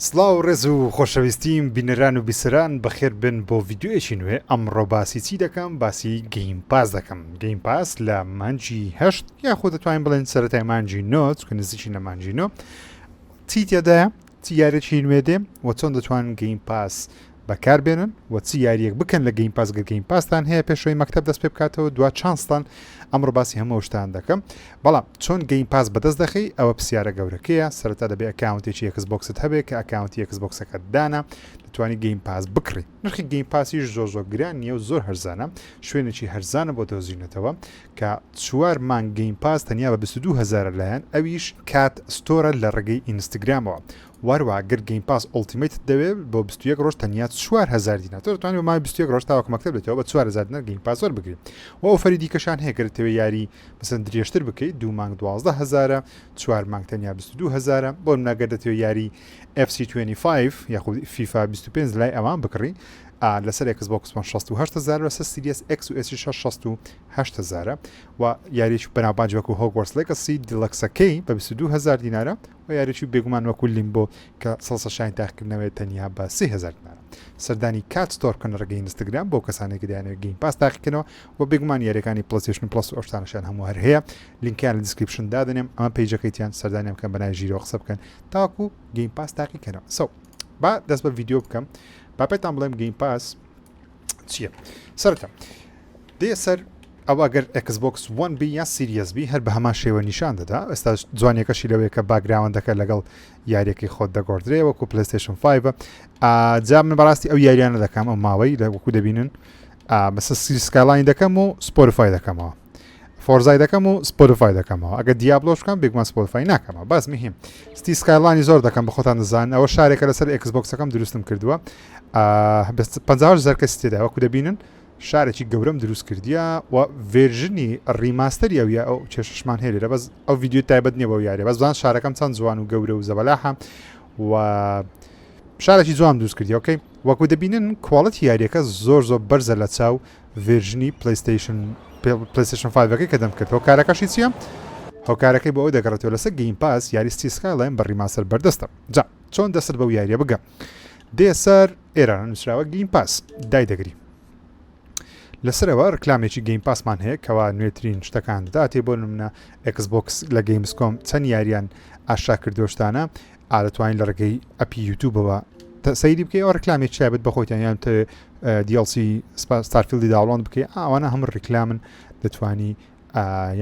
سڵاو ڕێز و خۆشەویستیم بینەران و بیسەران بەخێر بن بۆ ڤیددیوەیەکی نوێ ئەمڕۆ باسی چی دەکەم باسی گەیمپاس دەکەم. گەیمپاس لە مانجی هەشت یاخۆ دەتوانین بڵێن سەرەتای مانجی نۆ چونکە نزیکی لە مانجی نۆ چی تێدایە چی یاریەکی نوێ دێ و چۆن دەتوانن گەیمپاس بەکاربێنن و چی یاریەک بکەن لە گەیمپاس گەر گەیمپاستان هەیە پێشەوەی مەکتەب دەست پێ بکاتەوە دوا چانستان ئەمڕۆ باسی هەموو شتان دەکەم. بەڵام چۆن گەیمپاس بەدەست دەخی ئەوە پرسیارە گەورەکەیە. سەرەتا دەبێت ئەکاونتێکی ئێکسبۆکست هەبێت کە ئەکاونتی ئێکسبۆکسەکەت دانا دەتوانی گەیمپاس بکڕی. نرخی گەیمپاسیش زۆر گران نییە و زۆر هەرزانە، شوێنێکی هەرزانە بۆ دۆزینەتەوە کە 4 مانگ گەیمپاس تەنیا بە 22,000 لایەن، ئەویش کات ستۆرە لە ڕێگەی ئینستگرامەوە. واروە گەر گەیمپاس ئۆڵتیمەیت دەوێت بۆ 21 ڕۆژ تەنیا 4,000 دینار تۆ دەتوانێت مای 21 ڕۆژ تاوەکو مەکتەب بێتەوە بە 4,000 دینار گەیمپاس وەربگریت. و ئەوفەری دیکەشان هەیە گەرتەوێت یاری مەسەن درێژتر بکەیت 2 مانگ 12,000 4 مانگ تەنیا 22,000 بۆ ناگەر دەتەوێت یاری FC25 یاخود فیفا 25 لای ئەوان بکڕی لەسەر ئێکسبۆکس 68,000 لەسەر سیریەس ئێکس و ئێسی 68,000 و یاریی بەناوبانج وەکو هۆگوارتس لێگەسی دیلەکسەکەی بە 22,000 دینارە و یاریی بێگومان وەکو لیمبۆ کە سەڵسە شاین تاقیکردنەوەی تەنیا بە 30,000 دینارە. سەردانی کات ستۆر بکەن ڕێگەی ئینستگرام بۆ کەسانێک دەیانەوێت گەیمپاس تاقیکردنەوە و بێگومان یاریەکانی پلەیستەیشن پلەس و ئەوشتانەشان هەموو هەر هەیە. لینکیان لە دیسکریپشن دادنێم ئەمە پیجەکەیتیان سەردانی بکەن بەناوی ژیرۆ قسە بکەن تاوەکو گەیمپاس تاقیکردنەوە. سەو با دەست بە ڤیددیۆ بکەم باپێتان بڵێم گەیمپاس چییە. سەرەتا دێ سەر ئەو ئەگەر ئێکسبۆکس 1 یا سیریەس بی هەر بە هەمان شێوە نیشان دەدا. ئێستا جوانیەکەشی لەوەیە کە باگراوەندەکە لەگەڵ یاریەکەی خۆت دەگۆڕدرێ وەکو پلەیستەیشن 5 جا من بەڕاستی ئەو یاریانە دەکەم ئەو ماوەی لە وەکو دەبینن بەسە سکالاین دەکەم و سپۆرفای دەکەمەوە، فۆرزای دەکەم و سپۆرفای دەکەمەوە. ئەگە دیابلۆش بکەم بێگومان سپۆرفای ناکەمەوە. باس مهم ستی سکایلانی زۆر دەکەم بە خۆتان دەزان. ئەوە شارێکە لەسەر ئێکسبۆکسەکەم دروستم کردووە 50,000 کەس تێدا وەکو دەبینن شارێکی گەورەم دروست کردیە و ڤێرژنی ڕیماستەری ئەوە ئەو کێشەشمان هەیە بەس ئەو ڤیددیو تایبەت نییە بۆ یاریە بەس زان شارەکەم چەند جوان و گەورە و زەبەلاحە و شارێکی جوان دروست کردی. ئۆکەی وەکو دەبینن کوواڵەتی یاریەکە زۆر بەرزە لە چاو ڤێرژنی پلەیستەیشن 5ەکەی کە دەم کرد. هۆکارەکەشی چییە؟ هۆکارەکەی بۆ ئەوی دەگەڕێتەوە لەسەر گەیمپاس یاری سکایلاین بە ڕیماستەر بەردەستە. جا چۆن دەست بەو یاریە بگە؟ دێ سەر ئێرانە نووسراوە گەیمپاس دای دەگری. لەسەرەوە ڕکلامێکی گەیمپاسمان هەیە کەوا نوێترین شتەکان دەداتێ بۆ نمونە ئێکسبۆکس لە گەیمسکۆم چەند یاریان ئاشا کردۆشتانە ئالەتوانین لە ڕێگەی ئەپی یوتیوبەوە سەیری بکەی ئەو ڕکلامێک چابێت بە خۆیان یان DLC ستارفیلدی داوڵۆن بکەی ئەوانە هەموو ڕکلامن دەتوانی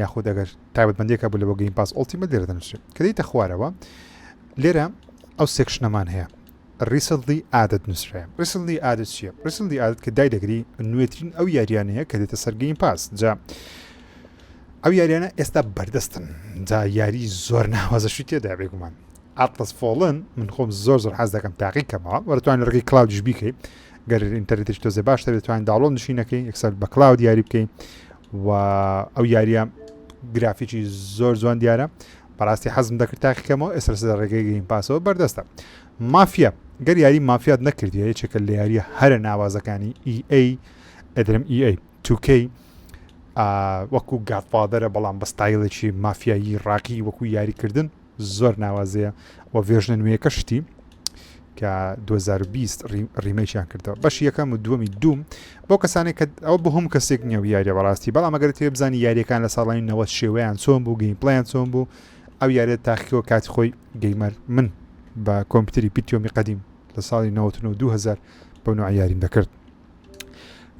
یاخود ئەگەر تایبەتمەندیەکە بوو لە بۆ گەیمپاس ئۆڵتیمەت لێرە دەنووسێت کە دەیتە خوارەوە. لێرە ئەو سێکشنەمان هەیە recently added نووسرایم. recently added چییە؟ recently added کە دای دەگری نوێترین ئەو یاریانەیە کە دێتە سەر گەیمپاس. جا ئەو یاریانە ئێستا بەردەستن. جا یاری زۆر ناوازەشی تێدا بێگومان ئاتلەس فۆڵن من خۆم زۆر حەز دەکەم تاقیکەمەوە وەرەتوانین لە ڕێگەی کلاودیش بیکەیت گەر ئینتەرنێتیش تۆزێ باشتر دەتوانین داوڵۆن نشینەکەی یەکسەر بە کلاود یاری بکەین و ئەو یاریە گرافیکی زۆر جوان دیارە. بەڕاستی حەزم دەکرد تاقیکەمەوە ئێستا لە ڕێگەی گەیمپاسەوە بەردەستە. مافیا گەر یاری مافیات نەکردیە یەکێکە لە یاریە هەرە ناوازەکانی EA ئەدرم EA 2K وەکو گادفادەرە بەڵام بە ستایلێکی مافیایی ڕاقی وەکو یاریکردن زۆر ناوازەیە و ڤێژنە نوێیەکە شتی کە 2020 ڕیمەیکیان کردەوە بەش یەکەم و دووەمی دووم بۆ کەسانێک کە ئەو بە هەم کەسێک نییە و یاریە بەڕاستی بەڵام ئەگەر تێ بزانی یاریەکان لە ساڵانی 90 شێوەیان چۆن بوو گەیمپڵیان چۆن بوو ئەو یاریە تاقیەوە کاتی خۆی گەیمەر من بە کۆمپیوتەری پیتیۆمی قەدیم لە ساڵی 2000 بە نوع یاریم دەکرد.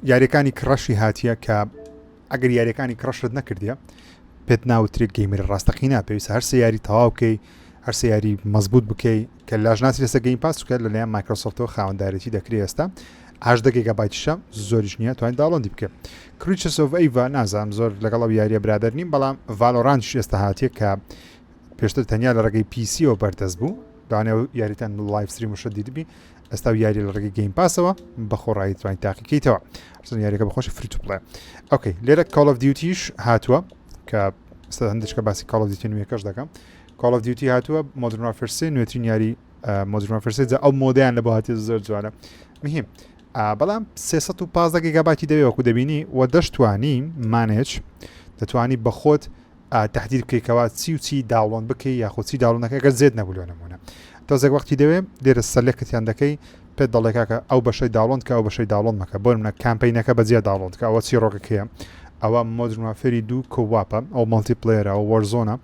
یاریەکانی کڕەشی هاتیە کە ئەگەر یاریەکانی کڕەشت نەکردیە پێت ناوترێت گەیمەر ڕاستەقینە پێویستە هەر سێ یاری تەواو بکەی هەر سێ یاری مەزبوط بکەی کە لاژناسی لەسەر گەیمپاس چکە لەلایەن مایکرۆسۆفتەوە خاوەندارێتی دەکرێت ئێستا 18 گیگابایتیشە زۆریش نییە توانین داوڵۆندی بکە. کریچەس ئۆف ئەیڤا نازانم زۆر لەگەڵ ئەو یاریە برادەر نیم بەڵام ڤالۆرانتش ئێستا هاتیە کە پێشتر تەنیا لە ڕێگەی پیسیەوە بەردەست بوو داوانێ یاریتان لایڤ ستریم وشە دیدبی ئێستا یاری لە ڕێگەی گەیمپاسەوە بە خۆڕایی توانین تاقیکەیتەوە یاریەکە بەخۆشی فری تو پڵێ. ئۆکەی لێرە کۆڵ ئۆف دیوتیش هاتووە کە هەندێککە باسی کۆڵ ئۆف دیوتی نوێیەکەش دەکەم. کۆڵ ئۆف دیوتی هاتووە مۆدرن وارفێر 3 نوێترین یاری مۆدرن وارفێر 3 ئەو مۆدیان لە بۆ هاتی زۆر جوانە مهم بەڵام 315 گیگابایتی دەوێت وەکو دەبینی و دەشتوانی مانێج دەتوانی بە خۆت تهدید بکەیتەوە چی داوڵۆن بکەی یاخۆ چی داوڵۆنەکە ئەگەر زێت نەبوو لێ نمونە تۆزێک وەختی دەوێت لێرە سەلێکتیان دەکەی پێ دەڵێکاکە ئەو بەشەی داوڵۆن کە ئەو بەشەی داوڵۆن مەکە بۆ منە کامپینەکە بەجیا داوڵۆن کە ئەوە چیرۆکەکەیە ئەوە مۆدرنوافێری دوو کۆواپە ئەو مەڵتیپلەیەرە ئەو وەرزۆنە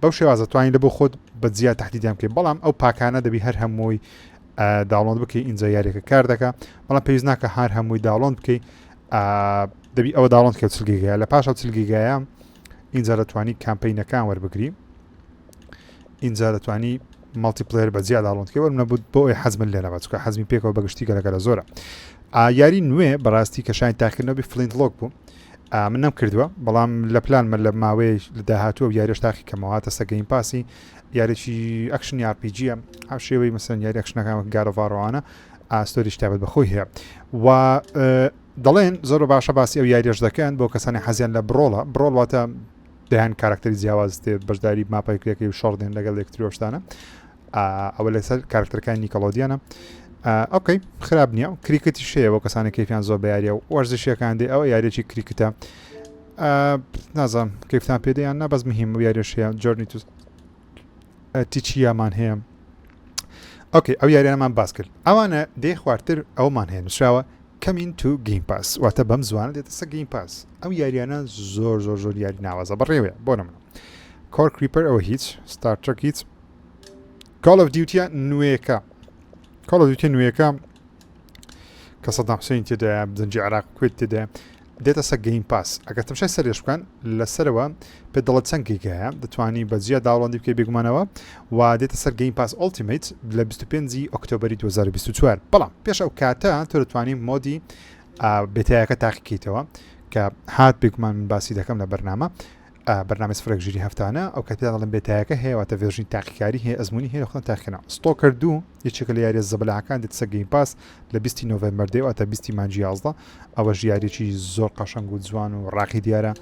بەو شێوازە توانین لە بۆ خۆت بەجیا تهدیدیان بکەیت بەڵام ئەو پاکانە دەبی هەر هەمووی داوڵۆن بکەی ئینجا یاریەکە کار دەکە بەڵام پێویست ناکە هەر هەمووی داوڵۆن بکەی دەبی ئەوە داوڵۆن کە چلگیگایە لە پاش ئەو چلگیگایە اینجا دەتوانی کامپینەکان وەربگری اینجا دەتوانی مەڵتیپلەیەر بەجیا داوڵۆنکەوە نەبوو بۆ ئەوی حەزمن لێ نەبات چکە حەزمی پێکەوە بەگشتی گەلەکە لە زۆرە یاری نوێ بەڕاستی کە شاین تاقیکردنەوەی فلینت لۆک بوو من نەم کردووە بەڵام لە پلانمە لە ماوەیە لە داهاتووە یاریش تاقی کەمەواتە سە گەیمپاسی یاریی ئەکشنی RPG ئەو شێوەی مەسەن یاری ئەکشنەکان گارۆڤاڕۆوانە ستۆریش تایبەت بەخۆی هەیە و دەڵێن زۆر باشە باسی ئەو یاریش دەکەن بۆ کەسانی حەزیان لە بڕۆڵ واتە دەیان کارکتەری جیاواز دێت بەشداری ماپایکرێکی و شەڕدێن لەگەڵ یەکتریۆشتانە ئەوە لەسەر کارکتەرەکانی نیکەلۆدیانە ئۆکەی خراپ نییە و کریکەتی شەیە بۆ کەسانی کەیفیان زۆر بە یاریە و وەرزشیەکان دێ ئەوە یاریێکی کریکتە نازانم کەیفتان پێدەیان نەبەز مهم و یاریشەیە جۆرنی تو تیچیامان هەیە ئۆکەی ئەو یاریانەمان باس کرد ئەوانە دێ خواردتر ئەومان هەیە نووسراوە کەمین تو گەیمپاس واتە بەم زوانە دێتە سە گەیمپاس ئەو یاریانە زۆر یاری ناوازە بەڕێوەیە بۆ نمونە کۆر کریپەر ئەوە هیچ ستار ترەک هیچ کۆڵ ئۆف دیوتیە نوێیەکە کۆڵ ئۆف دیوتی نوێیەکە کە سەدام حوسێن تێدایە زەنجی عێراق کوێت تێدایە دێتە سە گەیمپاس ئەگەر تەمشای سەرێش بکەن لەسەرەوە پێ دەڵێت چەند گیگایە دەتوانی بەجیا داوڵۆندی بکەی بێگومانەوە و دێتە سەر گەیمپاس ئۆڵتیمیت لە 25 ئۆکتۆبەری 2024 بەڵام پێش ئەو کاتە تۆ دەتوانی مۆدی بێتایەکە تاقیکەیتەوە کە هات بێگومان من باسی دەکەم لە بەرنامە بەرنامە سفرێک ژیری هەفتانە ئەو کاتێ دەڵێن بێتایەکە هەیەواتە ڤێژنی تاقیکاری هەیە ئەزمموی هەیە خۆن تاقیکردنەوە ستۆکەر دوو یەکێکە لە یاریە زەبەلاکان دێتە سەر گەیمپاس لە 20 نۆڤێمبەر دێواتە 20 مانگی 11 ئەوە ژیارێکی زۆر قەشەنگ و جوان و ڕاقی دیارە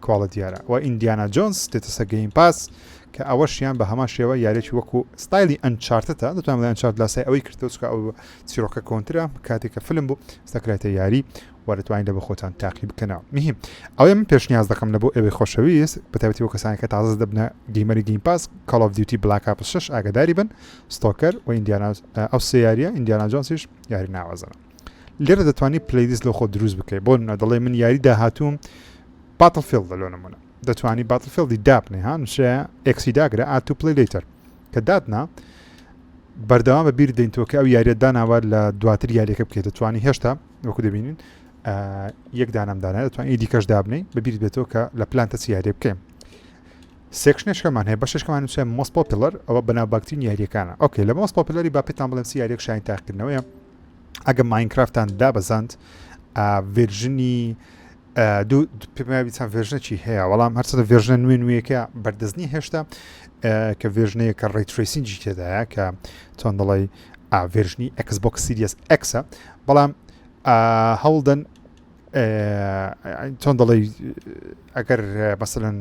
کواڵە دیارە و ئیندیانا جۆنس دێتە سەر گەیمپاس کە ئەوەشیان بە هەمان شێوە یارێکی وەکو ستایلی ئەنچارتتە دەتوانم لە ئەنچارت لاسای ئەوەی کردەوە چکە ئەو چیرۆکە کۆنترە کاتێککە فلم بوو ستەکرێتە یاری وەرەتوانین لە بە خۆتان تاقی بکەنەوە میهم ئەوێ من پێشنیاز دەکەم لە بۆ ئەوەی خۆشەویست بەتابەتی بۆ کەسانی کە تازە دەبنە گەیمەری گەیمپاس کۆڵ ئۆف دیوتی بلاک ئاپس 6 ئاگاداری بن ستۆکەر و ئیندیانا ئەو سێ یاریە ئیندیانا جۆنسیش یاری ناوازانە لێرە دەتوانانی پلەیلیست لە خۆ دروست بکەیت بۆ دەڵێ من یاری داهاتووم باتڵفیلد لە نمونە دەتوانی باتڵفیلدی دابنێ ها نووسە ئێکسی داگرە ئات و پلەی لەیتەر کە دادنا بەردەوام بە بیر دەینتەوە کە ئەو یاریە داناوە لە دواتر یاریەکە بکەیت دەتوانی هێشتا وەکو دەبینین یەک دانامدانە دەتوانین دیکەش دابنەی بەبییر بێتەوە کە لە پلانتە چیارێ بکەین سێکشنێشکەمان هەیە بەشەشکەمان نووسە مۆست پۆپیلەر ئەوە بەناوبانگترین یاریەکانە ئۆکەی لە مۆست پۆپیلەری با پێتان بڵێم چی یاریەک شاین تاقیکردنەوەیە ئەگە ماینکرافتان دابەزاند ڤێرژنی دوو پێماویچان ڤێژنەی هەیە وەڵام هەرچەدە ڤێژنە نوێنوەیەکە بەردەستنی هێشتا کە ڤێژنەیە کە ڕێیتریسینجی تێدایە کە چۆن دەڵێ ڤێژنی ئێکسبۆکس سیریەس ئەکسە بەڵام هەوڵدەن چۆن دەڵێ ئەگەر مەسەلەن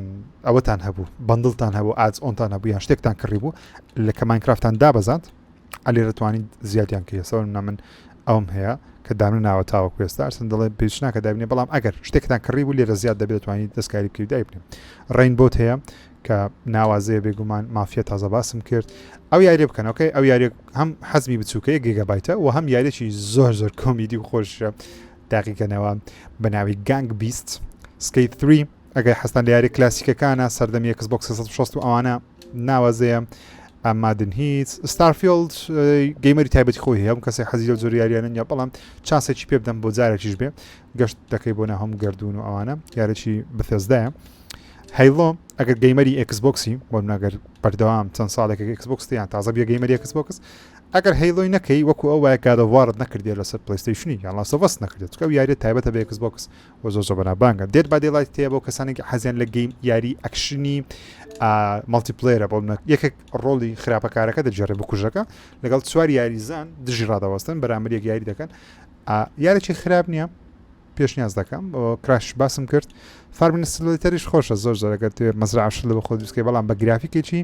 ئەوەتان هەبوو بەندڵتان هەبوو ئاز ئۆنتان هەبوو یان شتێکتان کڕی بوو لە کە ماینکرافتان دابەزاند ئەلێ دەتوانین زیاتیان کەسەوە من ئەوم هەیە کە دامن ناوە تاوە کوێستا ئەرسن دەڵێ پێشناکە دابنێ بەڵام ئەگەر شتێکتان کڕی بوو لێرە زیاد دەبێت دەتوانیت دەستکاری بکەیت دایبنێ ڕینبۆت هەیە کە ناوازەیە بێگومان مافیە تازە باسم کرد ئەو یاری بکەن ئۆکەی ئەو یاری هەم حەزمی بچووکەیە گیگەبایتە و هەم یاریێکی زۆر کۆمیدی و خۆشە تاقیکەنەوە بە ناوی گانگ بیست سکەیت 3 ئەگەر حەستان لە یاری کلاسیکەکانە سەردەمی ئێکسبۆکس 360 و ئەوانە ناوازەیە ئامادن هیچ ستارفیلد گەیمەری تایبەتی خۆی هەیە کەسی حەزی لە زۆر یاریانە نیە بەڵام چاسێکی پێ بدەم بۆ جارێکیش بێ گەشت دەکەی بۆ نە هەموو گردون و ئەوانە یارێکی بەفێزدایە هەیڵۆ ئەگەر گەیمەری ئێکسبۆکسی بۆ ناگەر بەردەوام چەند ساڵێک ئێکسبۆکس یان تازە بێ گەیمەری ئێکسبۆکس ئەگەر هەیڵۆی نەکەی وەکو ئەو وایە گادەوارد نەکردێت لەسەر پلەیستەیشنی یان لاسەڤەست نەکردێت چکە یاریێت تایبەتە بە ئێکسبۆکس و زۆر بەنابانگە دێت با دێڵای تێ بۆ کەسانێکی حەزیان لە گەیم یاری ئەکشنی مەڵتیپلەیرە بۆ یەکێک ڕۆڵی خراپەکارەکە دەجێڕێ بکوژەکە لەگەڵ چوار یاریزان دژی ڕادەوەستن بەرامبەر یەک یاری دەکەن یارێکی خراپ نییە پێشنیاز دەکەم کراش باسم کرد فارمینستەریش خۆشە زۆر زۆرەگەر توێ مەزرعەش لە بە خۆ دروستکەی بەڵام بە گرافیکێکی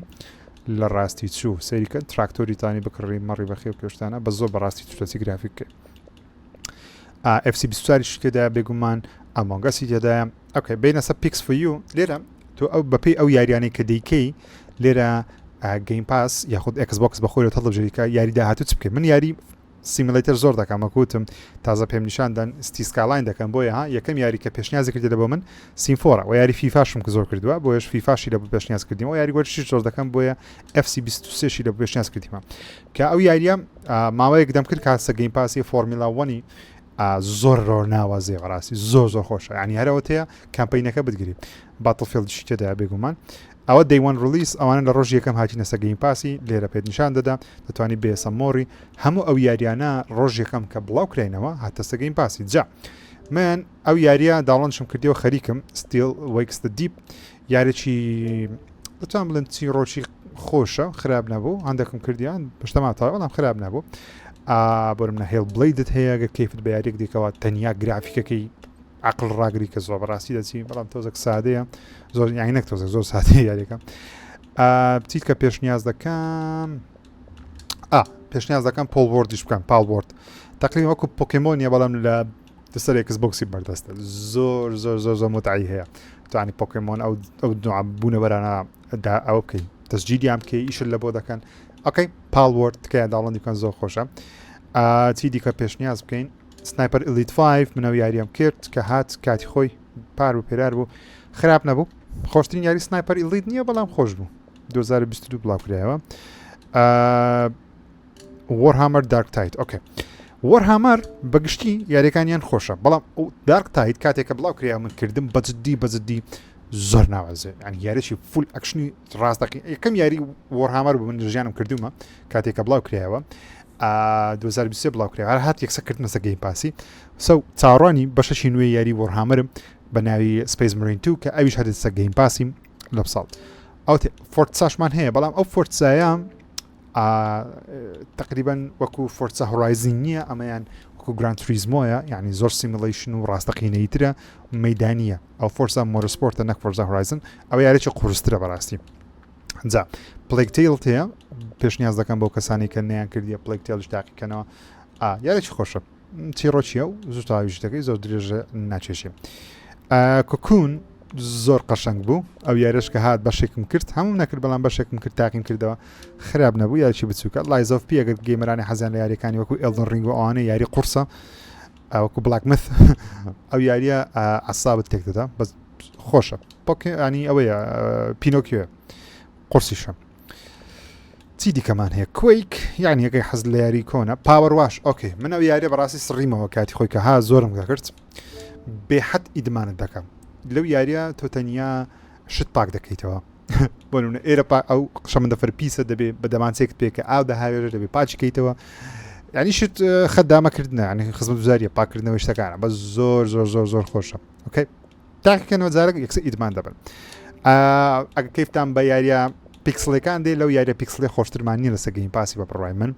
لە ڕاستی چوو سەریکەن تراکتۆریتانی بکڕی مەڕی بەخێو کێشتانە بە زۆر بەڕاستی تووسی گرافیککە FC24 تێدایە بێگومان ئەمۆنگەسی تێدایە ئۆکەی بینە سە پیکس فۆ لێرە تۆ ئەو بەپێی ئەو یاریانەی کە دەیکەی لێرە گەیمپاس یاخود ئێکسبۆکس بەخۆی تەڵبژێریکە یاری داهاتوو چ بکەین من یاری سیمولیتر زۆر دەکەم وەکوتم تازە پێم نیشاندان ستیسکالاین دەکەم بۆیە ها یەکەم یاری کە پێشنیازی کردێتە بۆ من سیمفۆرە و یاری فیفاشم کە زۆر کردووە بۆیش فیفاشی لە بۆ پێشنیاز کردیمەوە یاری گۆشتی زۆر دەکەم بۆیە FC23 لە بۆ پێشنیاز کردیمە کە ئەو یاریە ماوەیەک دەم کرد کاسە گەیمپاسی فۆرمیلا 1 زۆر ڕۆ ناوازێ ڕاستی زۆر خۆشە ینی هەرەوەتەیە کامپینەکە بتگری باتڵفیلدشی تێدا بێگومان ئەوە دەیوان ڕلیس ئەوانە لە ڕۆژ یەکەم هاتیینە سە گەیمپاسی لێرە پێت نیشان دەدا دەتوانانی بێسەمۆری هەموو ئەو یاریانە ڕۆژ یەکەم کە بڵاوکرێنەوە هاتە سە گەیمپاسی جا من ئەو یاریە داڵۆنشم کردیەوە خەریکم ستیل وەیکستە دیپ یارێکی دەتوان بڵێن چیرۆکی خۆشە خراپ نەبوو هەندێکم کردیان پشتەماتەوە بەڵام خراپ نەبوو بۆرم نە هێڵ بڵیدت هەیە گە کەیفت بە یاریێک دیکەوە تەنیا گرافیکەکەی عقل ڕاگری کە زۆر بەڕاستی دەچی بەڵام تۆزێک سادەیە زۆر یانەک تۆزێک زۆر سادەیە یاریەکە بچیت کە پێشنیاز دەکەم پێشنیاز دەکەم پۆڵوەردیش بکەم پاڵوەرد تقریبا وەکو پۆکێمۆنیە بەڵام لە لەسەر ئێکسبۆکسی بەردەستە زۆر متعی هەیە توانی پۆکێمۆن ئەو بوونە بەرانە ئەوە بکەین تەسجیلیان بکەی ئیشت لە بۆ دەکەن ئۆکەی پاڵوەرد تکایە داڵەندی بکەن زۆر خۆشە چی دیکە پێشنیاز بکەین سنایپەر ئلیت 5 منەوە یاریەم کرد کە هات کاتی خۆی پار و پێرار بوو خراپ نەبوو خۆشترین یاری سنایپەر ئلیت نییە بەڵام خۆش بوو 2022 بڵاوکرایەوە وەرهامەر دارک تایت ئۆکێ وەرهامەر بەگشتی یاریەکانیان خۆشە بەڵام دارک تایت کاتێککە بڵاوکریا من کردم بەجددی زۆر ناوازێ ینی یاریشی فول ئەکشنی ڕاستەقی یەکەم یاری وەرهامەر بوو من ژیانم کردومە کاتێککە بڵاوکرایەوە 2023 بڵاوکرێ هەر هات یەکسە کردنەسە گەیمپاسی سە چاڕوانی بەشەشی نوێی یاری وەرهامەرم بە ناوی سپیس مەرین 2 کە ئەویش هەدێت سە گەیمپاسی لە ساڵ ئەو فۆرتساشمان هەیە بەڵام ئەو فۆرتسایە تقریبا وەکو فۆرتسا هۆرایزن نییە ئەمەیان وەکو گراند توریزمۆیە یعنی زۆر سیمولیشن و ڕاستەقینەیترە مەیدانیە ئەو فۆرسا مۆرسپۆرتە نەک فۆرزا هۆرایزن ئەوە یارێکی قورسترە بەڕاستی جا پلەیکتیل هەیە پێشنیاز دەکەم بۆ کەسانی کە نەیان کردیە پلەیکتیلش تاقیکەنەوە یارێکی خۆشە چیرۆکیە و زوو تاویش دەکەی زۆر درێژە ناچێشێ کوکون زۆر قەشنگ بوو ئەو یارش کە هات بەشێکم کرد هەموو نەکرد بەڵام بەشێکم کرد تاقیم کردەوە خراپ نەبوو یاریی بچووکە لایز ئۆف پی ئەگەر گەیمەرانی حەزیان لە یاریەکانی وەکو ئێلدن ڕینگ و ئەوانە یاری قورسە وەکو بلاک مث ئەو یاریە عەسابت تێک دەدا بەس خۆشە ینی ئەوەیە پینۆکیۆ قورسیشە چی دیکەمان هەیە کویک یعنی یەکەی حەز لە یاری کۆنە پاوەڕ واش ئۆکێ من ئەو یاریە بەڕاستی سڕیمەوە کاتی خۆی کە ها زۆرم دەکرد بێحەد ئیدمانت دەکەم لەو یاریە تۆ تەنیا شت پاک دەکەیتەوە بۆ نمونە ئێرە ئەو شەمەندەفەر پیسە دەبێت بە دەمانچێکت پێکە ئاو دەهاوێژە دەبێت پاچکەیتەوە ینی شت خەدامەکردنە ینی خزمەت گوزاریە پاکردنەوەی شتەکانە بە زۆر خۆشە ئۆکەی تاکەکەنەوە جارێک یەکسە ئیدمان دەبن ئەگە کەیفتان بە یاریە پیکسلەکان دێ لەو یاریە پیکسلی خۆشترمانی لەسە گەیمپاسی بە پڕای من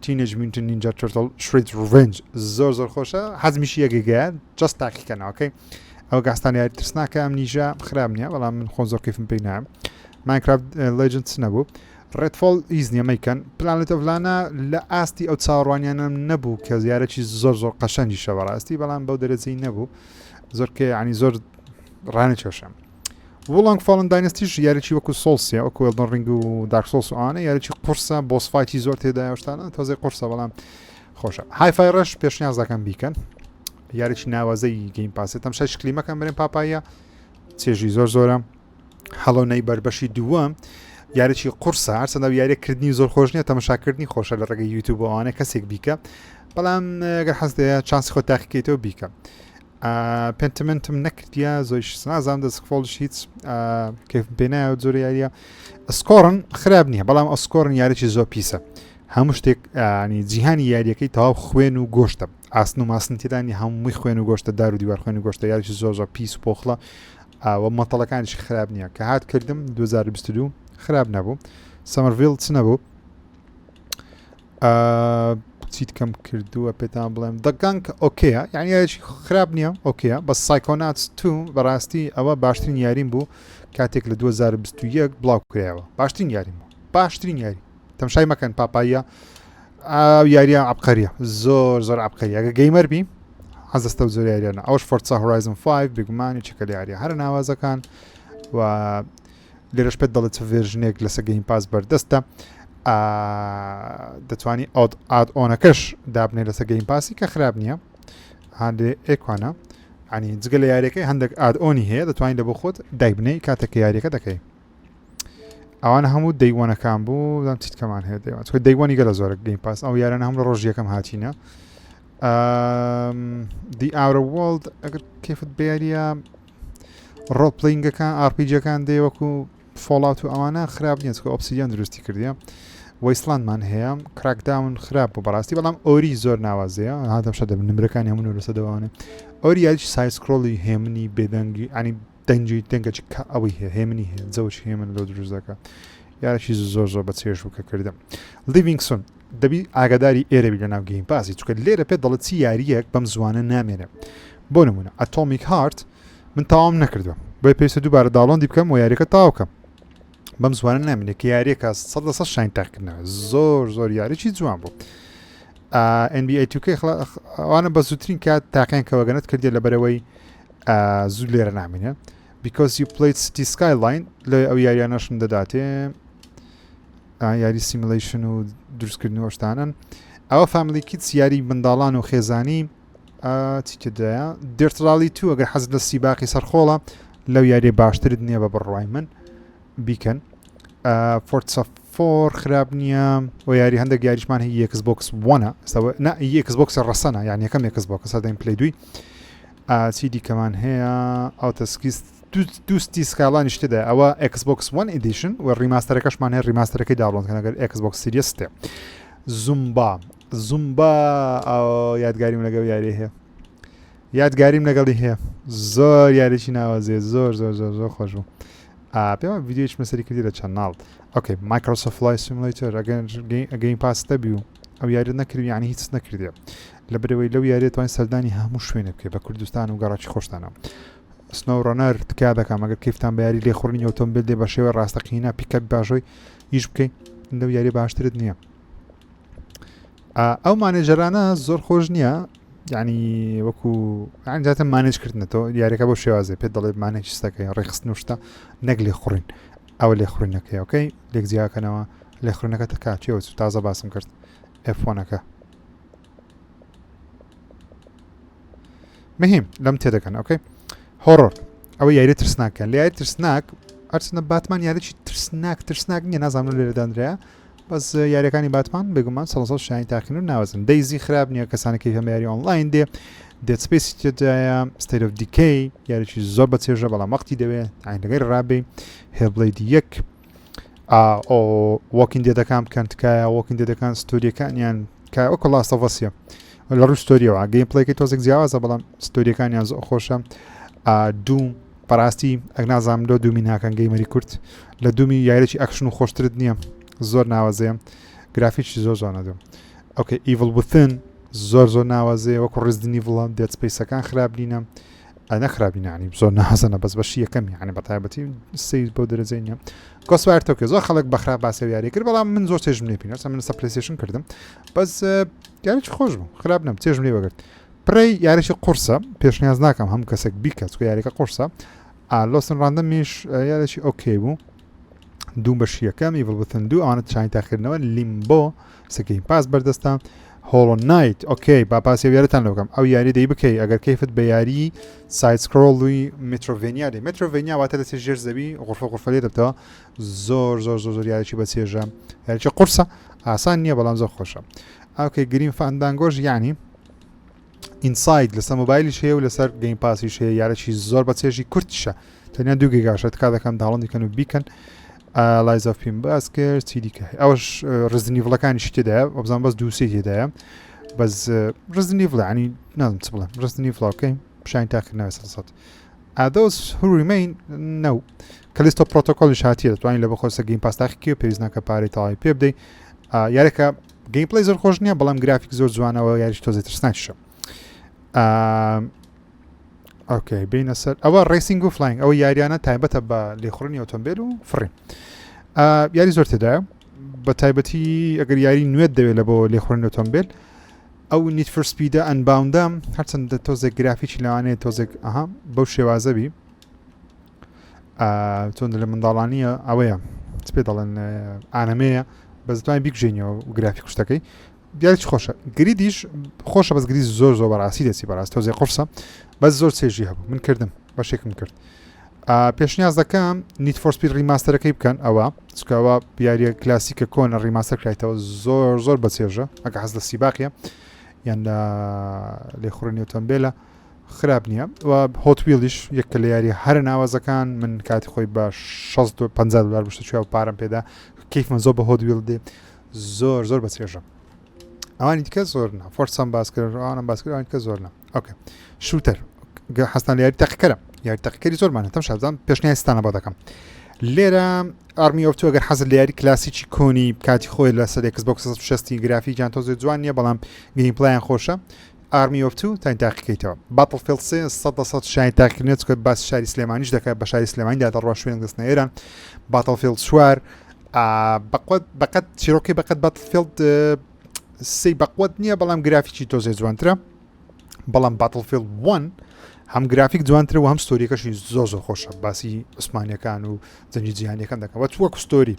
تینێژ میوتن نینجا تورتل شرید ریڤنج زۆر خۆشە حەزمیشی یەکێگەیان جەست تاقیکەنەوەکەی ئەو گاستان یاری ترسناکە ئەم نیژە خراپ نییە بەڵام من خۆ زۆر کەیفم پێی نام ماینکرافت لێجندز نەبوو ڕێدفۆڵ هیچ نییە مەیکەن پلانێتە ڤلانە لە ئاستی ئەو چاڕوانیانم نەبوو کە زیارەکی زۆر قەشەنگی شەوەڕاستی بەڵام بەو دەرەجەی نەبوو زۆر کێ عنی زۆر ڕانەکێشم وڵنگ فاڵن داینستیش یاریی وەکو سۆسیە وەکو ئێلدن ڕینگ و دارک سۆس وانە یاریی قورسە بۆسفایتی زۆر تێدایە شتانە تۆزێ قورسە بەڵام خۆشە هایفای ڕەش پێشنیاز دەکەم بیکەن یاریی ناوازەی گەیمپاسێت ئەم شەش کلیمەکەم برێن پاپایە چێژی زۆرە هەڵۆنەی بربەشی دووەم یاریی قورسە هەرچەندە یاریکردنی زۆر خۆش نیە تەمەشاکردنی خۆشە لە ڕێگەی یوتیوب ئەوانە کەسێک بیکە بەڵام ئەگەر حەز دەیە چانسی خۆ تاقیکەیتەوە بیکە پێنتمنتم نەکردیە زۆیش نازانم دەستکفۆڵش هیچ کەیفم پێ نایە زۆر یاریە ئەسکۆڕن خراپ نییە بەڵام ئەسکۆڕن یاریی زۆر پیسە هەموو شتێک ینی جیهانی یاریەکەی تەواو خوێن و گۆشتە ئاسن و ماسن تێدانی هەمووی خوێن و گۆشتە دار و دیوار خوێن و گۆشتە یاریی زۆر پیس و پۆخڵە و مەتەڵەکانیش خراپ نییە کە هات کردم 2022 خراپ نەبوو سەمەرڤیل چ نەبوو چیت کەم کردووە پێتان بڵێم دەگانگ ئۆکەیە یعنی یاریی خراپ نییە ئۆکەیە بە سایکۆناتس 2 بەڕاستی ئەوە باشترین یاریم بوو کاتێک لە 2021 بڵاوکرایەوە باشترین یاریم بوو باشترین یاری تەمشای مەکەن پاپایە ئەو یاریە عەبقەریە زۆر عەبقەریە ئەگە گەیمەر بی حەزەستە و زۆر یاریانە ئەوش فۆرسا هۆرایزن 5 بێگومانی چکە لە یاریە هەرە ناوازەکان و لێرەش پێت دەڵێت چ ڤێرژنێک لەسەر گەیمپاس بەردەستە دەتوانی ئاد ئۆنەکەش دابنێ لەسەر گەیمپاسی کە خراپ نییە هەندێ ئێکوانە ینی جگە لە یاریەکەی هەندێک ئاد ئۆنی هەیە دەتوانین لە بۆ خۆت دایبنەی کاتێککە یاریەکە دەکەی ئەوانە هەموو دەیوانەکان بوو دام چیت کەمان هەیە دەیوان چکە دەیوانی گەلە زۆرە گەیمپاس ئەو یارانە هەم لە ڕۆژ یەکەم هاتینە دی ئاورە وڵد ئەگەر کێفت بێریە ڕۆڵپلینگەکان ئارپیجەکان دێ وەکو فۆڵات و ئەوانە خراپ نییە چکە ئۆبسیدیان دروستی کردیە وەیسڵاندمان هەیە کراکداون خراپ بوو بەڕاستی بەڵام ئۆری زۆر ناوازەیە هاتەشە دەبن نمرەکانی هەموو لەسە دەوانێ ئۆری یاریی سایسکرۆڵی هێمنی بێدەنگی ئەنی دەنجی دەنگە ئەوەی هەیە هێمنی هەیە جەوشی هێمن لەو دروستەکە یارەشی زۆر زۆر بە چێژ بوو کە کردم لیڤینگسۆن دەبی ئاگاداری ئێرەبی لە ناو گەیمپاسی چکە لێرە پێت دەڵێت چی یاریەک بەم زوانە نامێنێ بۆ نمونە ئەتۆمیک هارت من تاوام نەکردووە بۆی پێویستە دووبارە داڵۆندی بکەم و یاریەکە تاوکەم بەم زوانە نامێنێ کە یاریەکە 100% شاین تاکردنەوە زۆر یاریی جوان بوو NBA 2K ئەوانە بە زووترین کات تاقیان کەوەگەنت کردێت لە بەرەوەی زوو لێرە نامێنێ because you played City Skyline لە ئەو یاریانەشم دەداتێ یاری سیمولیشن و دروستکردن و شتانن ئەوە فامیلی کیتس یاری منداڵان و خێزانی چیکەدایە دێرتراڵی تو ئەگەر حەز لە سیباقی سەرخۆڵە لەو یاری باشترت نییە بە بڕڕای من بیکەن فۆرسا 4 خراپ نییە و یاری هەندێک یاریشمان هەیە ئێکسبۆکس 1 نه ئێکسبۆکس ڕەسەنە یان یەکەم ئێکسبۆکس هەدەین پلەی دوی چی دیکەمان هەیە ئاوتەسکیست دوستی سکاڵانی شتدا ئەوە ئێکسبۆکس 1 ئیدیشن و ڕیماستەرەکەشمان هەیە ڕیماستەرەکەی داڵۆنکەن ئەگەر ئێکسبۆکس سیریەس تێ زومبا یادگاریم لەگەڵ یاری هەیە یادگاریم لەگەڵی هەیە زۆر یاریی ناوازێ زۆر خۆش بوو پێوە ڤیددیۆیش مەسەری کردی لە چەناڵ ئۆکەی مایکرۆسۆفت فلای سیمولیتۆر گەیمپاس دەبی و ئەو یاری نەکردی ینی هیچ نەکردێ لە برەوەی لەو یاریێت توانین سەردانی هەموو شوێنە بکەی بە کوردستان و گەڕاکی خۆشتانە سنۆڕۆنەر تکا دەکەم ئەگەر کەیفتان بە یاری لێخوڕنی ئۆتۆمبیل دێ بە شێوە ڕاستەقینە پیکەپ باشۆی ئیش بکەیت لەو یاری باشترت نییە ئەو مانێژەرانە زۆر خۆش نییە یعنی وەکو ئەنجاتە مانێجکردنەوە یاریەکە بۆ شێوازێ پێت دەڵێت مانێجستەکەی ڕێخستن وشتە نەک لێخوڕین ئەوە لێخوڕینەکەی ئۆکەی لێک جیاکەنەوە لێخوڕینەکە تەکاتیەوە تازە باسم کرد F1ەکە مهم لەم تێدەکەن ئۆکەی هۆڕۆر ئەوە یاری ترسناکەن لە یاری ترسناک ئەرچنە باتمان یاریی ترسناک نییە نازانم لێرەدانرەیە بەس یاریەکانی باتمان بێگومان سەڵ شانی تاقین و ناوەزن دەیزی خراپ نییە کەسانەکەی هەمە یاری ئۆنلاین دێ دێت سپیسی تێدایە ستیت ئۆف دیکەی یاریی زۆر بە چێژە بەڵام وەختی دەوێت ئاینەکەی ڕابێ هێبڵێدی یەک وەکین دێدەکان بکەن تکایە وەکین دێدەکان ستۆریەکانیان کە ئەو کڵاستەڤەسیە لە ڕوو ستۆریەوە گەیم پڵێکی تۆزێک جیاوازە بەڵام ستۆریەکانیان زۆر خۆشە دوم بەڕاستی ئەک نازانم لۆ دومی ناکەن گەیمەری کورت لە دومی یاریی ئەکشن و خۆشترت نییە زۆر ناوازەیە گرافیکی زۆر جوانە دێ ئۆکەی ئیڤڵ وتن زۆر ناوازەیە وەکو ڕزدنی وڵام دێت سپیسەکان خراپ نینە نەخرابینانی زۆر نازانە بەس بەشی یەکەمی ینی بە تایبەتی سی بۆ دەرەجەی نییە گۆسوارتۆکە زۆر خەڵک بەخراب باسێ یاری کرد بەڵام من زۆر چێژم لێ پێنەرسە من پلەیستەیشن کردم بەس یاریی خۆش بوو خراپ نەم چێژم لێ وەگرت پڕی یاریشی قورسە پێشنیاز ناکەم هەم کەسێک بیکات چکە یاریەکە قورسە لۆسن ڕاندەمیش یاریشی ئۆکەی بوو دوو بەشی یەکەم ئیڤڵ وتن دوو ئەوانە چاین تاخیرنەوە لیمبۆ سەگەیم پاس بەردەستە هۆڵۆ نایت ئۆکەی با پاسی یاریتان لەوکەم ئەو یاری دەی بکەی ئەگەر کەیفت بە یاری سایت سکرۆڵی مترۆڤێنیا دێ مترۆڤێنیا واتە لە ژێر زەوی غرفە لێ دەبتەوە زۆر یاریی بە چێژە یاریی قورسە ئاسان نییە بەڵام زۆر خۆشە ئەوکەی گرین فاندانگۆژ یانی ئینساید لەسەر مۆبایلیش هەیە و لەسەر گەیمپاسیش هەیە یارەکی زۆر بە چێژی کورتیشە تەنیا دوو گیگاشە کا دەکەم داڵۆندیکەن و بیکەن لایز ئۆف پیم باس کرد چی دیکە ئەوەش ڕزنیڤڵەکانی شتێدایە ئۆبزان بەس دووسێ تێدایە بەس ڕزنیڤڵ ینی نازم چ بڵێم ڕزنیڤڵەکەی شاین تاکردنەوە سەد ئادۆس هوریمەین نەو کەلیستۆ پرۆتۆکۆلیش هاتیە دەتوانین لە بەخۆسە گەیمپاس تاقیکە پێویست ناکە پارەی تەواوی پێ بدەیت یاریەکە گەیمپڵەی زۆر خۆش نییە بەڵام گرافیک زۆر جوانەوە یاریش تۆزێ ترسناکیشە ئۆکەی بینە سەر ئەوە ڕیسینگ و فلاینگ ئەوە یاریانە تایبەتە بە لێخوڕنی ئۆتۆمبیل و فڕین یاری زۆر تێدایە بە تایبەتی ئەگەر یاری نوێت دەوێت لە بۆ لێخوڕنی ئۆتۆمبیل ئەو نیت فۆر سپیدە ئەنباوندە هەرچەندە تۆزێک گرافیکی لەوانەیە تۆزێک بەو شێوازەبی چۆن لە منداڵانیە ئەوەیە پێ دەڵێن ئانەمەیە بەزتوانین بیکژێنیەوە گرافی کوشتەکەی دیارێک خۆشە گریدیش خۆشە بەس گری زۆر بەڕاستی دەچی بەڕاست تۆزێ قورسە بەس زۆر چێژی هەبوو من کردم بەشێکم کرد پێشنیاز دەکەم نیت فۆر سپید ڕیماستەرەکەی بکەن ئەوە چکەوە یاریە کلاسیکە کۆنە ڕیماستەر کرایتەوە زۆر بەچێژە ئەگە حەز لە سیباقیە یان لە لێخوڕنی ئۆتۆمبیلە خراپ نییە و هۆتویلیش یەکە لە یاری هەرە ناوازەکان من کاتی خۆی بە 650 دلار بشتە چوە پارەم پێدا کەیفمە زۆر بە هۆتویل دێ زۆر بەچێژە ئەوانی دیکە زۆر نا فۆرسان باسکرد ئەوانم باسکرد ئەوانی دیکە زۆر نا ئۆکێ شوتەر حەستان لە یاری تەقیکەرە یاری تەقیکەری زۆرمانە تەم شازان پێشنیای ستانە بۆ دەکەم لێرە ئارمی ئۆف تو ئەگەر حەزت لە یاری کلاسیکی کۆنی کاتی خۆی لەسەر ئێکسبۆکس 60 گرافیکیان تۆ زۆر جوان نییە بەڵام گەیمپلایان خۆشە ئارمی ئۆف تو تاین تاقیکەیتەوە باتڵفیلد 100 شای تاقیکردنێت کە باس شاری سلێمانیش دەکات بە شاری سلێمانیدا دەڕوا شوێن دەستنە ئێران باتڵفیلد 4 بەقەت چیرۆکی بەقەت باتڵفیلد سی بەقوت نییە بەڵام گرافیکی تۆزێ جوانترە بەڵام باتڵفیلد 1 هەم گرافیک جوانترە و هەم ستۆریەکەشی زۆر خۆشە باسی عوسمانیەکان و جەنگی جیهانیەکان دەکەن وەک ستۆری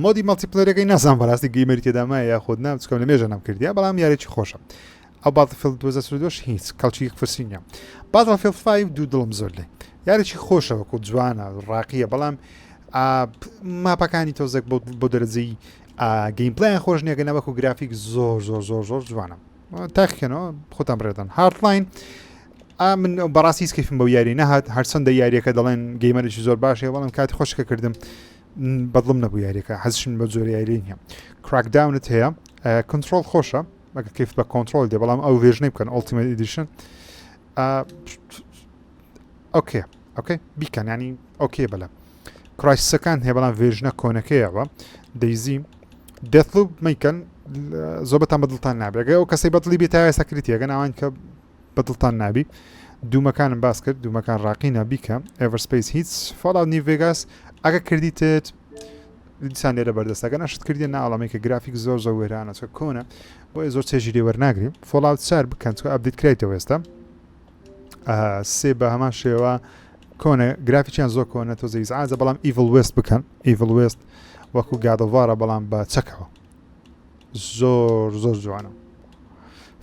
مۆدی مەڵتیپلەرەکەی نازان بەڕاستی گەیمەری تێدامایە یاخود نام چکەم لە مێژە نام کردیا بەڵام یارێکی خۆشە ئەو باتڵفیلد 2022 هیچ کەڵکی فرسی نییە باتڵفیلد 5 دوو دڵم زۆر لێ یارێکی خۆشە وەکو جوانە ڕاقیە بەڵام ماپەکانی تۆزێک بۆ دەرەجەی گەیمپلایان خۆش نییەگەنە وەکو گرافیک زۆر جوانە تاقیکەنەوە خۆتان بڕێتن هارتلاین من بەڕاستی کەفم بەو یاری نەهات هەرچەندە یاریەکە دەڵێن گەیمەرێکی زۆر باشە بەڵام کاتی خۆشکە کردم بەدڵم نەبوو یاریەکە حەزشم بە زۆر یاری نییە کراکداونت هەیە کنترۆل خۆشە ئەگە کەیف بە کۆنترۆل دێ بەڵام ئەو وێژنەی بکەن ئۆڵتیمەت ئیدیشن ئۆکێ بیکەن ینی ئۆکێ بەلە کرایسەکان هەیە بەڵام وێژنە کۆنەکەیەوە دەیزی دەتلوب مەیکەن زۆر بەتان بەدڵتان نابێت ئەو کەسەی بەدڵی بێت تا سەکریتی ئەگەن ئەوان کە بەدڵتان نابی دوومەکانم باس کرد دوومەکان ڕاقینە بیکە ئێڤەرسپەیس هیچ فۆڵاوت نیو ڤێگاس ئەگە کردیتت دیسان لێرە بەردەستەکە نەشت کردی ناوەڵامی کە گرافیک زۆر وێرانە چۆ کۆنە بۆیە زۆر چێژی لێ وەرناگریم فۆڵاوت 4 بکەن چۆ ئەپدیت کرایتەوە ئێستا سێ بە هەمان شێوە کۆنە گرافیکیان زۆر کۆنە تۆ زەیزعازە بەڵام ئیڤڵ وێست بکەن ئیڤڵ وێست وەکو گادەڤارە بەڵام بە چەکەوە زۆر جوانە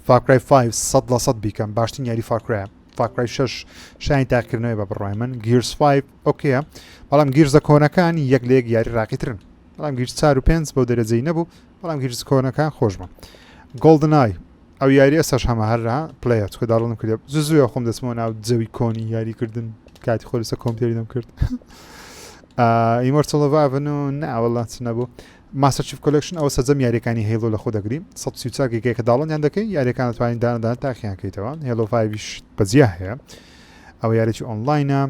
فاکرای 5 100% بیکەم باشترین یاری فاکرایە فاکرای 6 شاین تاقیکردنەوەی بە بڕای من گیرس 5 ئۆکەیە بەڵام گیرزە کۆنەکان یەک لە یەک یاری ڕاقیترن بەڵام گیرس 4 و 5 بەو دەرەجەی نەبوو بەڵام گیرس کۆنەکان خۆش بوون گۆڵدنای ئەو یاری ئێستاش هەمە هەررا پلەیە چکە داڵم کرد زووە خۆم دەچمەوە ناو جەوی کۆنی یاریکردن کاتی خۆ لەسەر کۆمپیۆتەری دەم کرد ئیمۆرتەڵڤاڤن و ناوەڵات نەبوو ماستەر چیف کۆلێکشن ئەوە سەجەم یاریەکانی هێڵۆ لە خۆ دەگریم 134 گیگەیەکە داڵۆنیان دەکەی یاریەکان دەتوانین دانەدان تاقییان کەیتەوە هێڵۆ 5 بەجیا هەیە ئەوە یارێکی ئۆنلاینە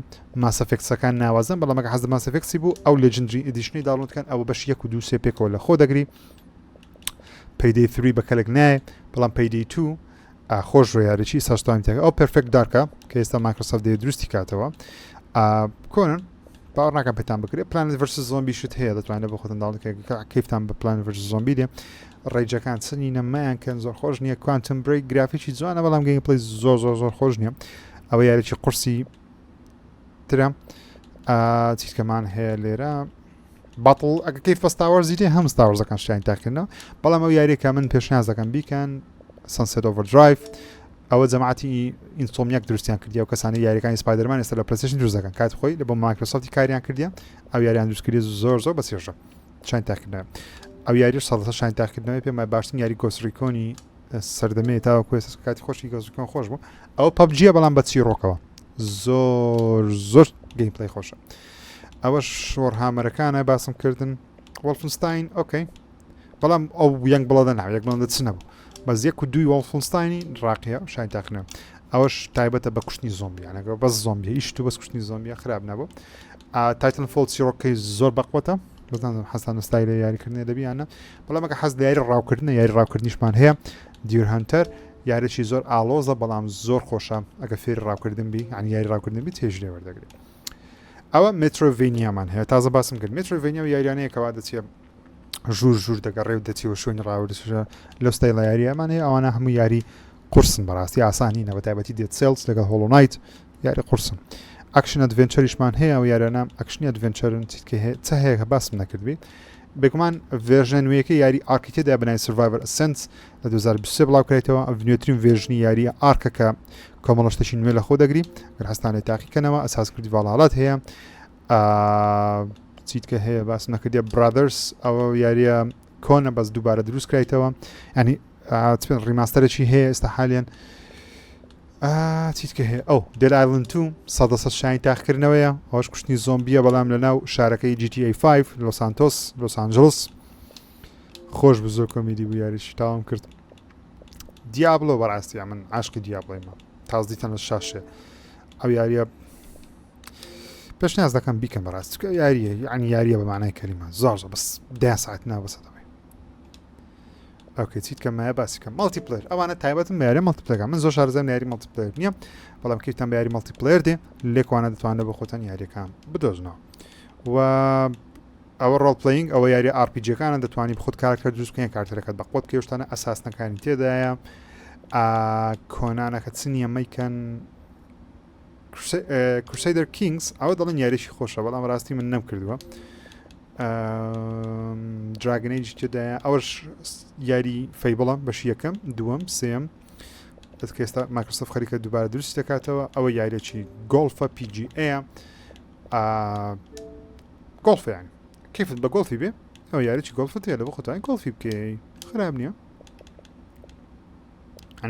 ماسەفێکسەکان ناوازن بەڵام ئەگە حەز لە ماسەفێکسی بوو ئەو لێجندری ئیدیشنی داڵۆنکەن ئەوە بەش 1 و 2 3 پێکەوە لە خۆ دەگری پەیدەی 3 بە کەلێک نایە بەڵام پەیدەی 2 خۆش ڕۆ یارێکی ساشتوانین تێکە ئەو پرفێکت دارکە کە ئێستا مایکرۆسۆفت دێ دروستی کاتەوە کۆنن باوەڕ ناکەم پێتان بکرێت پلانێت ڤەرسس زۆمبی شت هەیە دەتوانێت بە خۆتان داڵێت کەیفتان بە پلانێت ڤەرسس زۆمبی دێ ڕێجەکان چنی نەمایانکەن زۆر خۆش نییە کوانتم بریک گرافیکی جوانە بەڵام گەیمپڵەی زۆر خۆش نییە ئەوە یارێکی قورسی ترە چیتکەمان هەیە لێرە باتڵ ئەگە کەیف بە ستاوەرزی دێ هەم ستاوەرزەکان شتیان تاکردنەوە بەڵام ئەو یاریەکە من پێشنیاز دەکەم بیکەن سەنسێت ئۆڤەردرایڤ ئەوە جەماعەتی ئینستۆمیاک دروستیان کردی و کەسانی یاریەکانی سپایدەرمان ئێستا لە پلەیستەیشن دروست دەکەن کات خۆی لە بۆ مایکرۆسۆفتی کاریان کردیان ئەو یاریان دروستکردی زۆر بەسێژە شاین تاکردنەوە ئەو یاری 100% شاین تاکردنەوەی پێم باشترین یاری گۆستریکۆنی سەردەمەیە تاوەکو ئێستا کاتی خۆشی گۆستریکۆن خۆش بوو ئەوە پەبجیە بەڵام بە چیرۆکەوە زۆر گەیمپڵەی خۆشە ئەوەش شۆڕهامەرەکانە باسم کردن وەڵفنستاین ئۆکەی بەڵام ئەو یەنگ بڵەدە ناو یەک بڵەندە چ نەبوو بەس 1 و 2 وەڵفنستاینی ڕاقیە شاین تاکردنەوە ئەوەش تایبەتە بە کوشتنی زۆمبیانەکە بەس زۆمبیە ئیش تو بەس کوشتنی زۆمبیە خراپ نەبوو تایتن فۆڵ چیرۆکەی زۆر بەقوەتە بزانم حەستان ستایل یاریکردنی دەبیانە بەڵام ئەگە حەز لە یاری ڕاوکردنە یاری ڕاوکردنیشمان هەیە دیر هەنتەر یارێکی زۆر ئالۆزە بەڵام زۆر خۆشە ئەگە فێری ڕاوکردن بی ئەنی یاری ڕاوکردن بی تێژ لێ وەردەگرێت ئەوە مترۆڤینیامان هەیە تازە باسم کرد مترۆڤینیا و یاریانەیە کەوا دەچێت ژوور دەگەڕێ و دەچیەوە شوێنی ڕاوردشە لەو ستایڵە یاریەمان هەیە ئەوانە هەموو یاری قورسن بەڕاستی ئاسانی نە بە تایبەتی دێت سێلز لەگەڵ هۆڵۆ نایت یاری قورسن ئەکشن ئەدڤێنچەریشمان هەیە و یارانە ئەکشنی ئەدڤێنچەرن چ هەیە کە باسم نەکردبی بێگومان ڤێژن نوێیەکە یاری ئارکی تێدا بنای سڤایڤەر ئەسەنس لە 2023 بڵاوکرێتەوە ئەو نوێترین ڤێژنی یاریە ئارکەکە کۆمەڵەشتەشی نوێ لە خۆ دەگری گەرهستان لێ تاقیکەنەوە ئەساس کردی ڤاڵاڵات هەیە چیتکە هەیە باسم نەکردێ برادرس ئەوە یاریە کۆنە بەس دووبارە دروست کرایتەوە ینی ڕیماستەرێکی هەیە ئێستا حالیان چیتکە هەیە ئەو دێل ئایلند 2 سەدەسە شانی تاقیکردنەوەیە ئەوەش کوشتنی زۆمبیە بەڵام لە ناو شارەکەی GTA 5 لۆس سانتۆس لۆس ئانجلس خۆش بە زۆر کۆمیدی بوو یاریشی تاوام کرد دیابلۆ بەڕاستیە من عاشقی دیابلۆیمە تاز دیتەن لە شاشێ ئەو یاریە پێشنیاز دەکەم بیکەم بەڕاستی یاریە یعنی یاریە بە معنای کەریمە زۆر بەس 10 ساعت نابەسەدەوەی ئەوکە چیت کەمایە باسی کەم مەڵتیپلەر ئەوانە تایبەتم بە یاری مەڵتیپلەرەکە من زۆر شارەزەم یاری مەڵتیپلەر نییە بەڵام کەوتم بە یاری مەڵتیپلەر دێ لێکوانە دەتوانێت بە خۆتان یاریەکان بدۆزنەوە و ئەوە ڕۆڵ پلەینگ ئەوە یاری ئارپیجەکانە دەتوانانی بخۆت کارکتەر دروست بکەین کارتەرەکەت بە قوت کێشتانە ئەساسنەکانی تێدایە کۆنانەکە چ نییە مەیکەن کروسیدەر کینگز ئەوە دەڵێن یاریشی خۆشە بەڵام ڕاستی من نەمکردووە دراگنیج تێدایە ئەوەش یاری فەیبڵە بەشی یەکەم دووەم سێم ئێستا مایکرۆسۆفت خەریکە دووبارە دروست دەکاتەوە ئەوە یاریەکی گۆڵفە PGA گۆڵفیان کەیفت بە گۆڵفی بێ ئەو یاریی گۆڵفت هەیە لە بۆ خۆتانی گۆڵفی بکەی خراپ نییە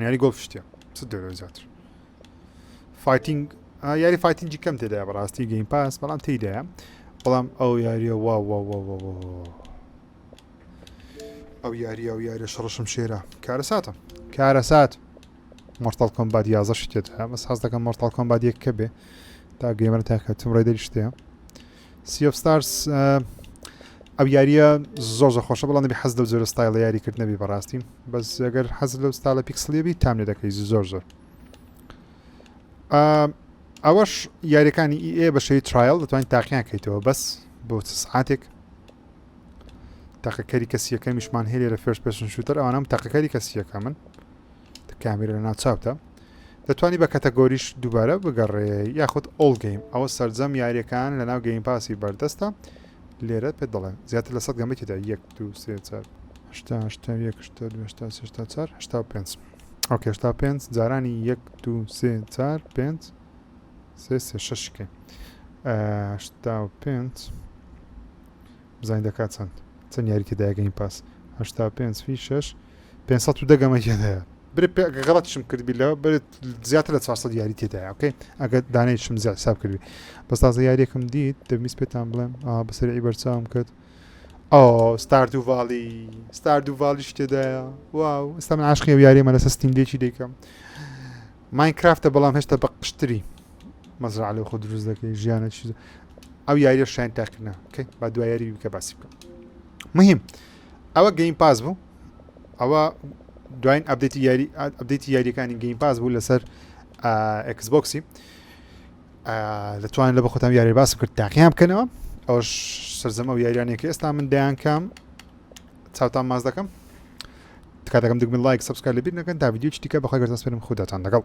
یاری گۆڵف شتە چ دەوێت زیاتر فایتینگ یاری فایتینگی کەم تێدایە بەڕاستی گەیمپاس بەڵام تێدایە بەڵام ئەو یاریە وا ئەو یاریە شڕشم شێرە کارەسات مۆرتال کۆمبات 11 شتێتە بەس حەز دەکەم مۆرتال کۆمبات 1 کە بێ تا گەیمەرە تاکەتم ڕێدەری شتەیە سی ئۆف ستارز ئەو یاریە زۆر خۆشە بەڵام نەبی حەز لەو جۆرە ستایڵە یاریکرد نەبی بەڕاستی بەس ئەگەر حەز لەو ستایڵە پیکسلیەبی تام لێ دەکەی زۆر ئەوەش یاریەکانی ئێ بە شێوی ترایل دەتوانین تاقییان کەیتەوە بەس بۆ سعاتێک تاقەکەری کەسیەکەمیشمان هەیە لە فێرست پێرسن شوتەر ئەوانم تاقەکەری کەسیەکە من کامێرە لە ناو چاوتە دەتوانی بە کەتەگۆریش دووبارە بگەڕێ یاخود ئۆڵ گەیم ئەوە سەرجەم یاریەکان لە ناو گەیمپاسی بەردەستە لێرە پێ دەڵێن زیاتر لە 100 گەمەتیدا 1 2 3 4 85 ئۆکێ 85 جارانی 1 2 3 4 5 3 6 85 بزانین دەکات چەند یاریکەدایە گەیمپاس 85 فی 6 510 گەمەتیدایە غەڵەتشم کردبی لەوە برێت زیاتر لە 400 یاری تێدایە ئۆکەی ئەگەر دانەیەشم زیاد حساب کردبی بەس تازە یاریەکەم دیت دەبیست پێتان بڵێم بەسەری بەرچاوم کرد ستاردو ڤالیش تێدایە واو ئێستا من عاشقی ئەو یاریمە لەسەر ستیمدێکی دەیکەم ماینکرافتە بەڵام هێشتا بە قشتری مەزرعە لەو خۆ دروست دەکەی ژیانە چیز ئەو یاریە شایان تاکردنا ئۆکەی با دوای یاری بکە باسی بکەم مهم ئەوە گەیمپاس بوو ئەوە دوایین ئەپدەیتی یاریەکانی گەیمپاس بوو لەسەر ئێکسبۆکسی دەتوانین لە بە خۆتان یاری باسم کرد تاقییان بکەنەوە ئەوش سەرجەمە و یاریانێکی ئێستا من دەیان کەم چاوتان ماز دەکەم کاتەکەم دەگمن لایک سەبسکرایب لەبیر نەکەن تا ڤیدیۆ دیکە بەخوای گەردەسپێرم خوداتان لەگەڵ